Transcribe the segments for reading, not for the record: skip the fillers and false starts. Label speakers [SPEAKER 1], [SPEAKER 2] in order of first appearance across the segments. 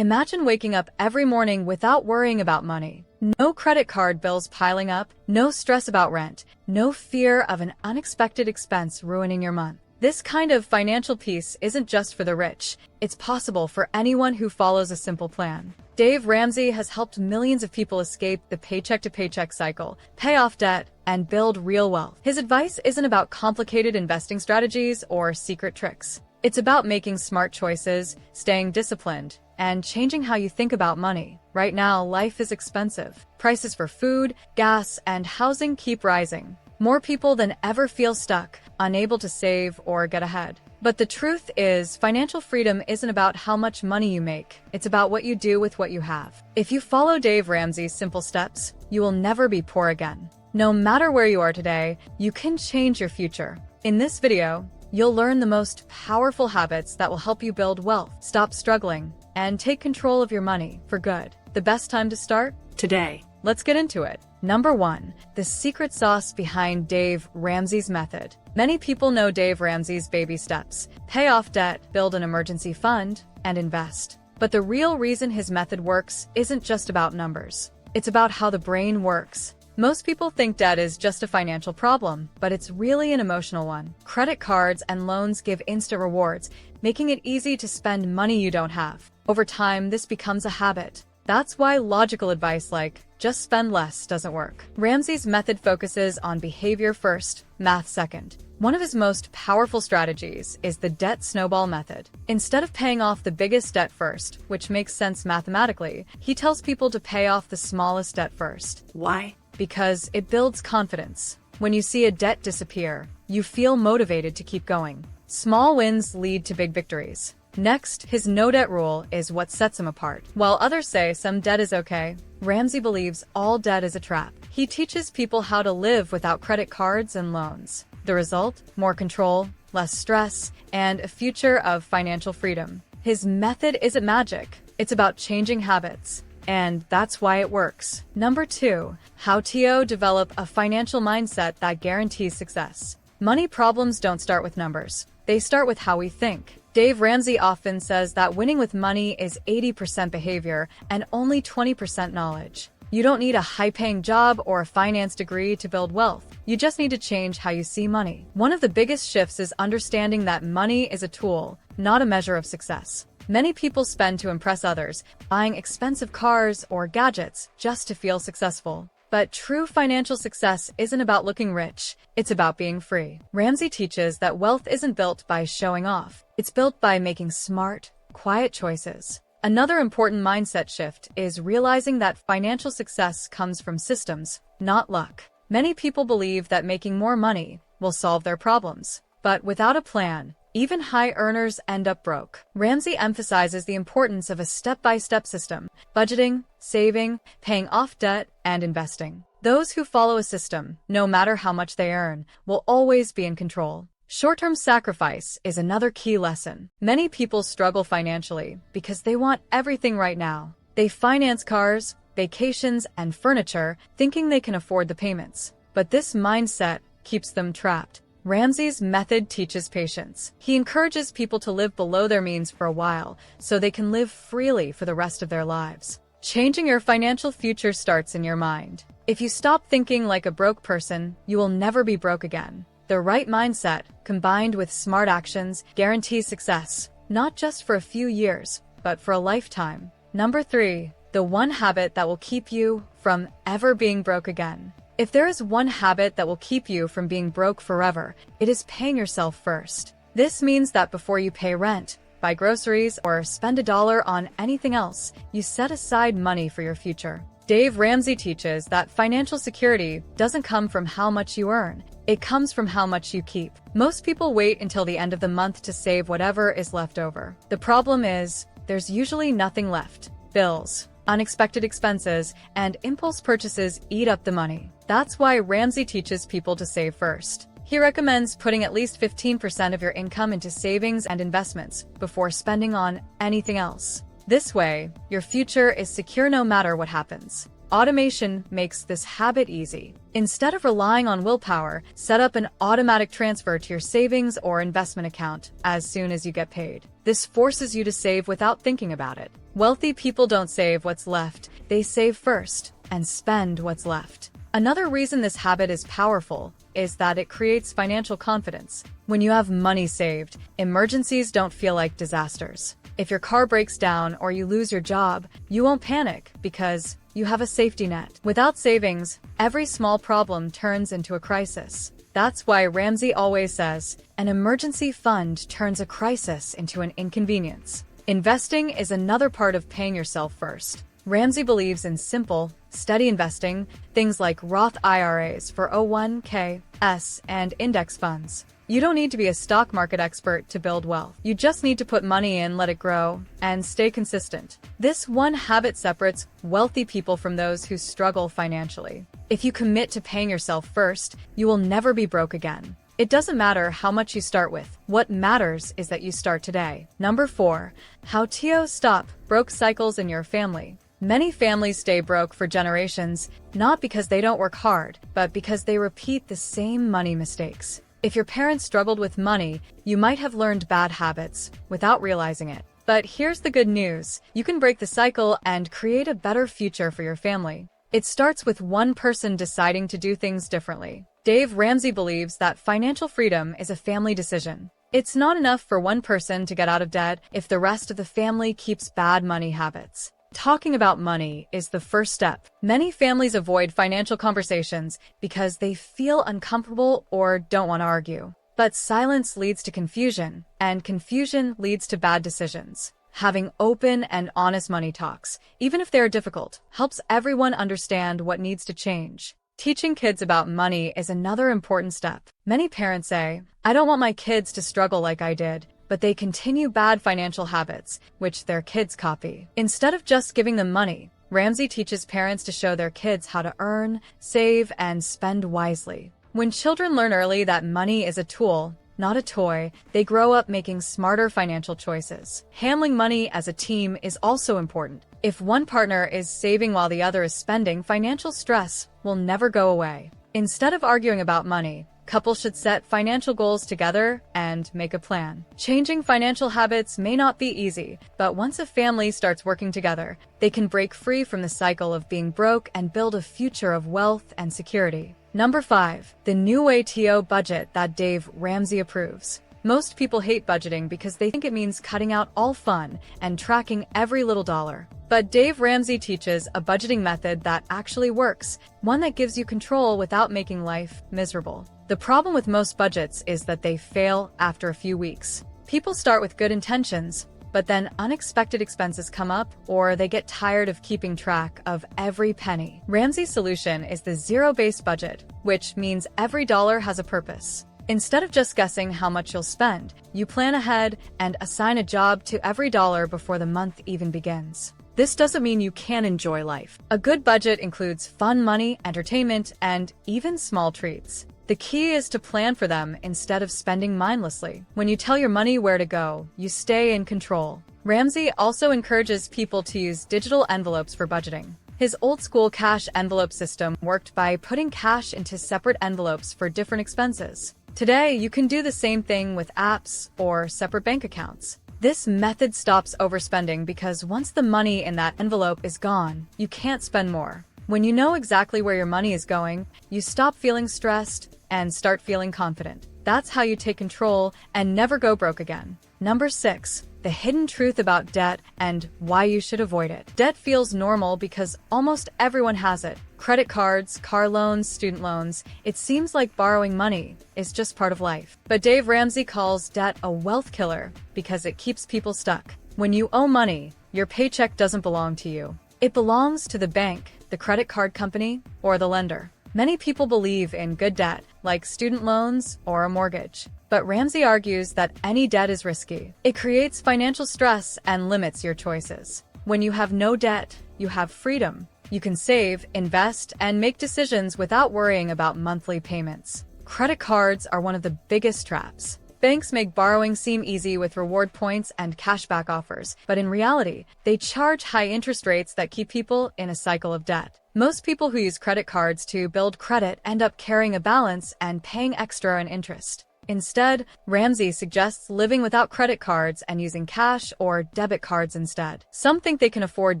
[SPEAKER 1] Imagine waking up every morning without worrying about money. No credit card bills piling up, no stress about rent, no fear of an unexpected expense ruining your month. This kind of financial peace isn't just for the rich. It's possible for anyone who follows a simple plan. Dave Ramsey has helped millions of people escape the paycheck-to-paycheck cycle, pay off debt, and build real wealth. His advice isn't about complicated investing strategies or secret tricks. It's about making smart choices, staying disciplined, and changing how you think about money. Right now, life is expensive. Prices for food, gas, and housing keep rising. More people than ever feel stuck, unable to save or get ahead. But the truth is, financial freedom isn't about how much money you make. It's about what you do with what you have. If you follow Dave Ramsey's simple steps, you will never be poor again. No matter where you are today, you can change your future. In this video, you'll learn the most powerful habits that will help you build wealth, stop struggling, and take control of your money for good. The best time to start? Today. Let's get into it. Number 1. The secret sauce behind Dave Ramsey's method. Many people know Dave Ramsey's baby steps: pay off debt, build an emergency fund, and invest. But the real reason his method works isn't just about numbers. It's about how the brain works. Most people think debt is just a financial problem, but it's really an emotional one. Credit cards and loans give instant rewards, making it easy to spend money you don't have. Over time, this becomes a habit. That's why logical advice like, just spend less, doesn't work. Ramsey's method focuses on behavior first, math second. One of his most powerful strategies is the Debt Snowball Method. Instead of paying off the biggest debt first, which makes sense mathematically, he tells people to pay off the smallest debt first. Why? Because it builds confidence. When you see a debt disappear, you feel motivated to keep going. Small wins lead to big victories. Next, his no-debt rule is what sets him apart. While others say some debt is okay, Ramsey believes all debt is a trap. He teaches people how to live without credit cards and loans. The result? More control, less stress, and a future of financial freedom. His method isn't magic. It's about changing habits. And that's why it works. Number 2. How to develop a financial mindset that guarantees success. Money problems don't start with numbers. They start with how we think. Dave Ramsey often says that winning with money is 80% behavior and only 20% knowledge. You don't need a high-paying job or a finance degree to build wealth. You just need to change how you see money. One of the biggest shifts is understanding that money is a tool, not a measure of success. Many people spend to impress others, buying expensive cars or gadgets just to feel successful. But true financial success isn't about looking rich, it's about being free. Ramsey teaches that wealth isn't built by showing off. It's built by making smart, quiet choices. Another important mindset shift is realizing that financial success comes from systems, not luck. Many people believe that making more money will solve their problems. But without a plan, even high earners end up broke. Ramsey emphasizes the importance of a step-by-step system: budgeting, saving, paying off debt, and investing. Those who follow a system, no matter how much they earn, will always be in control. Short-term sacrifice is another key lesson. Many people struggle financially because they want everything right now. They finance cars, vacations, and furniture, thinking they can afford the payments. But this mindset keeps them trapped. Ramsey's method teaches patience. He encourages people to live below their means for a while so they can live freely for the rest of their lives. Changing your financial future starts in your mind. If you stop thinking like a broke person, you will never be broke again. The right mindset, combined with smart actions, guarantees success, not just for a few years, but for a lifetime. Number 3. The one habit that will keep you from ever being broke again. If there is one habit that will keep you from being broke forever, it is paying yourself first. This means that before you pay rent, buy groceries, or spend $1 on anything else, you set aside money for your future. Dave Ramsey teaches that financial security doesn't come from how much you earn. It comes from how much you keep. Most people wait until the end of the month to save whatever is left over. The problem is, there's usually nothing left. Bills, unexpected expenses, and impulse purchases eat up the money. That's why Ramsey teaches people to save first. He recommends putting at least 15% of your income into savings and investments before spending on anything else. This way, your future is secure no matter what happens. Automation makes this habit easy. Instead of relying on willpower, set up an automatic transfer to your savings or investment account as soon as you get paid. This forces you to save without thinking about it. Wealthy people don't save what's left, they save first and spend what's left. Another reason this habit is powerful is that it creates financial confidence. When you have money saved, emergencies don't feel like disasters. If your car breaks down or you lose your job, you won't panic because you have a safety net. Without savings, every small problem turns into a crisis. That's why Ramsey always says, an emergency fund turns a crisis into an inconvenience. Investing is another part of paying yourself first. Ramsey believes in simple, steady investing, things like Roth IRAs for 401(k)s and index funds. You don't need to be a stock market expert to build wealth. You just need to put money in, let it grow, and stay consistent. This one habit separates wealthy people from those who struggle financially. If you commit to paying yourself first, you will never be broke again. It doesn't matter how much you start with. What matters is that you start today. Number 4. How to stop broke cycles in your family. Many families stay broke for generations, not because they don't work hard, but because they repeat the same money mistakes. If your parents struggled with money, you might have learned bad habits without realizing it. But here's the good news. You can break the cycle and create a better future for your family. It starts with one person deciding to do things differently. Dave Ramsey believes that financial freedom is a family decision. It's not enough for one person to get out of debt if the rest of the family keeps bad money habits. Talking about money is the first step. Many families avoid financial conversations because they feel uncomfortable or don't want to argue. But silence leads to confusion, and confusion leads to bad decisions. Having open and honest money talks, even if they are difficult, helps everyone understand what needs to change. Teaching kids about money is another important step. Many parents say, "I don't want my kids to struggle like I did," but they continue bad financial habits, which their kids copy. Instead of just giving them money, Ramsey teaches parents to show their kids how to earn, save, and spend wisely. When children learn early that money is a tool, not a toy, they grow up making smarter financial choices. Handling money as a team is also important. If one partner is saving while the other is spending, financial stress will never go away. Instead of arguing about money, couples should set financial goals together and make a plan. Changing financial habits may not be easy, but once a family starts working together, they can break free from the cycle of being broke and build a future of wealth and security. Number 5. The new way to budget that Dave Ramsey approves. Most people hate budgeting because they think it means cutting out all fun and tracking every little dollar. But Dave Ramsey teaches a budgeting method that actually works, one that gives you control without making life miserable. The problem with most budgets is that they fail after a few weeks. People start with good intentions, but then unexpected expenses come up or they get tired of keeping track of every penny. Ramsey's solution is the zero-based budget, which means every dollar has a purpose. Instead of just guessing how much you'll spend, you plan ahead and assign a job to every dollar before the month even begins. This doesn't mean you can't enjoy life. A good budget includes fun money, entertainment, and even small treats. The key is to plan for them instead of spending mindlessly. When you tell your money where to go, you stay in control. Ramsey also encourages people to use digital envelopes for budgeting. His old-school cash envelope system worked by putting cash into separate envelopes for different expenses. Today, you can do the same thing with apps or separate bank accounts. This method stops overspending because once the money in that envelope is gone, you can't spend more. When you know exactly where your money is going, you stop feeling stressed and start feeling confident. That's how you take control and never go broke again. Number 6. The hidden truth about debt and why you should avoid it. Debt feels normal because almost everyone has it. Credit cards, car loans, student loans. It seems like borrowing money is just part of life. But Dave Ramsey calls debt a wealth killer because it keeps people stuck. When you owe money, your paycheck doesn't belong to you. It belongs to the bank, the credit card company, or the lender. Many people believe in good debt, like student loans or a mortgage. But Ramsey argues that any debt is risky. It creates financial stress and limits your choices. When you have no debt, you have freedom. You can save, invest, and make decisions without worrying about monthly payments. Credit cards are one of the biggest traps. Banks make borrowing seem easy with reward points and cashback offers, but in reality, they charge high interest rates that keep people in a cycle of debt. Most people who use credit cards to build credit end up carrying a balance and paying extra in interest. Instead, Ramsey suggests living without credit cards and using cash or debit cards instead. Some think they can afford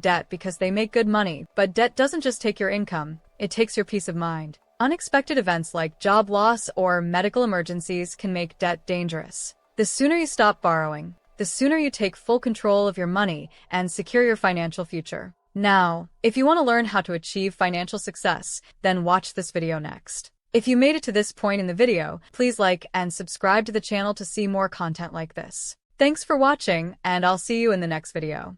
[SPEAKER 1] debt because they make good money, but debt doesn't just take your income, it takes your peace of mind. Unexpected events like job loss or medical emergencies can make debt dangerous. The sooner you stop borrowing, the sooner you take full control of your money and secure your financial future. Now, if you want to learn how to achieve financial success, then watch this video next. If you made it to this point in the video, please like and subscribe to the channel to see more content like this. Thanks for watching, and I'll see you in the next video.